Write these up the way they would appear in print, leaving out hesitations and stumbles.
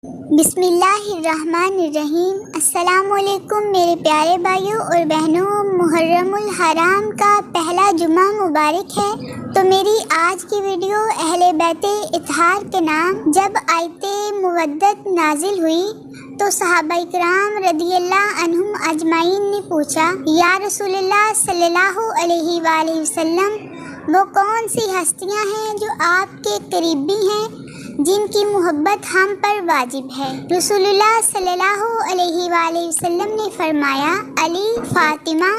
بسم اللہ الرحمن الرحیم۔ السلام علیکم میرے پیارے بھائیوں اور بہنوں، محرم الحرام کا پہلا جمعہ مبارک ہے۔ تو میری آج کی ویڈیو اہل بیت اطہار کے نام جب آیت مودت نازل ہوئی تو صحابہ کرام رضی اللہ عنہم اجمعین نے پوچھا، یا رسول اللہ صلی اللہ علیہ وآلہ وسلم، وہ کون سی ہستیاں ہیں جو آپ کے قریبی ہیں جن کی محبت ہم پر واجب ہے؟ رسول اللہ صلی اللہ علیہ وآلہ وسلم نے فرمایا، علی، فاطمہ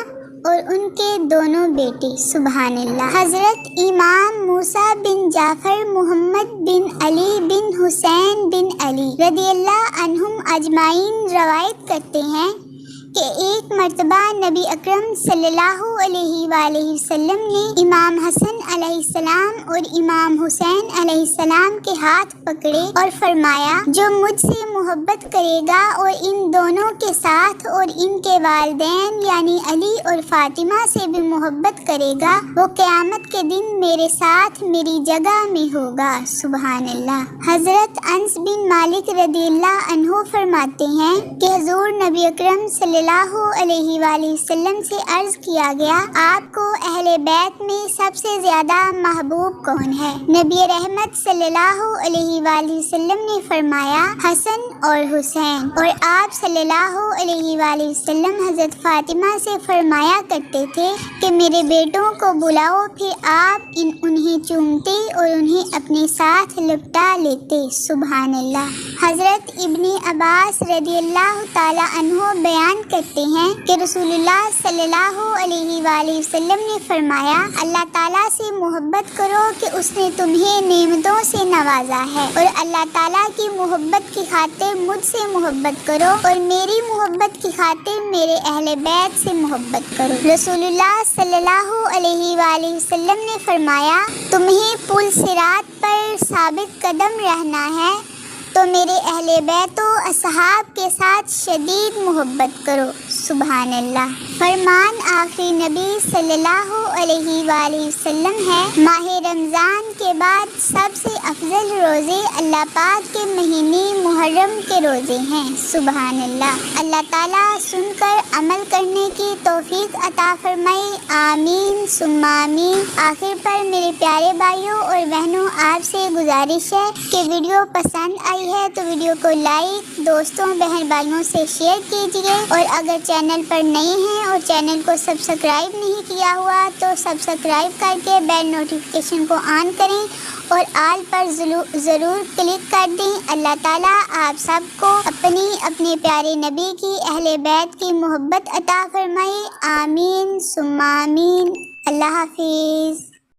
اور ان کے دونوں بیٹے۔ سبحان اللہ۔ حضرت امام موسیٰ بن جعفر محمد بن علی بن حسین بن علی رضی اللہ عنہم اجمعین روایت کرتے ہیں کہ ایک مرتبہ نبی اکرم صلی اللہ علیہ وآلہ وسلم نے امام حسن علیہ السلام اور امام حسین علیہ السلام کے ہاتھ پکڑے اور فرمایا، جو مجھ سے محبت کرے گا اور ان دونوں کے ساتھ اور ان کے والدین یعنی علی اور فاطمہ سے بھی محبت کرے گا، وہ قیامت کے دن میرے ساتھ میری جگہ میں ہوگا۔ سبحان اللہ۔ حضرت انس بن مالک رضی اللہ عنہ فرماتے ہیں کہ حضور نبی اکرم صلی اللہ علیہ وآلہ وسلم سے عرض کیا گیا، آپ کو اہل بیت میں سب سے زیادہ محبوب کون ہے؟ نبی رحمت صلی اللہ علیہ وآلہ وسلم نے فرمایا، حسن اور حسین۔ اور آپ صلی اللہ علیہ وآلہ وسلم حضرت فاطمہ سے فرمایا کرتے تھے کہ میرے بیٹوں کو بلاؤ، پھر آپ انہیں چومتے اور انہیں اپنے ساتھ لپٹا لیتے۔ سبحان اللہ۔ حضرت ابن عباس رضی اللہ تعالی عنہ بیان کرتے ہیں کہ رسول اللہ صلی اللہ علیہ وآلہ وسلم نے فرمایا، اللہ تعالیٰ سے محبت کرو کہ اس نے تمہیں نعمتوں سے نوازا ہے، اور اللہ تعالیٰ کی محبت کی خاطر مجھ سے محبت کرو، اور میری محبت کی خاطر میرے اہل بیت سے محبت کرو۔ رسول اللہ صلی اللہ علیہ وآلہ وسلم نے فرمایا، تمہیں پل صراط پر ثابت قدم رہنا ہے تو میرے اہل بیت و اصحاب کے ساتھ شدید محبت کرو۔ سبحان اللہ۔ فرمان آخری نبی صلی اللہ علیہ وآلہ وسلم ہے، ماہ رمضان کے بعد سب سے افضل روزے اللہ پاک کے مہینے محرم کے روزے ہیں۔ سبحان اللہ۔ اللہ تعالیٰ سن کر عمل کرنے کی توفیق عطا فرمائے، آمین ثم آمین۔ آخر پر میرے پیارے بھائیوں اور بہنوں، آپ سے گزارش ہے کہ ویڈیو پسند آئی ہے تو ویڈیو کو لائک، دوستوں بہن بھائیوں سے شیئر کیجیے، اور اگر چینل پر نئے ہیں اور چینل کو سبسکرائب نہیں کیا ہوا تو سبسکرائب کر کے بیل نوٹیفیکیشن کو آن کریں اور آل پر ضرور کلک کر دیں۔ اللہ تعالیٰ آپ سب کو اپنے پیارے نبی کی اہل بیت کی محبت عطا فرمائے، آمین ثم آمین۔ اللہ حافظ۔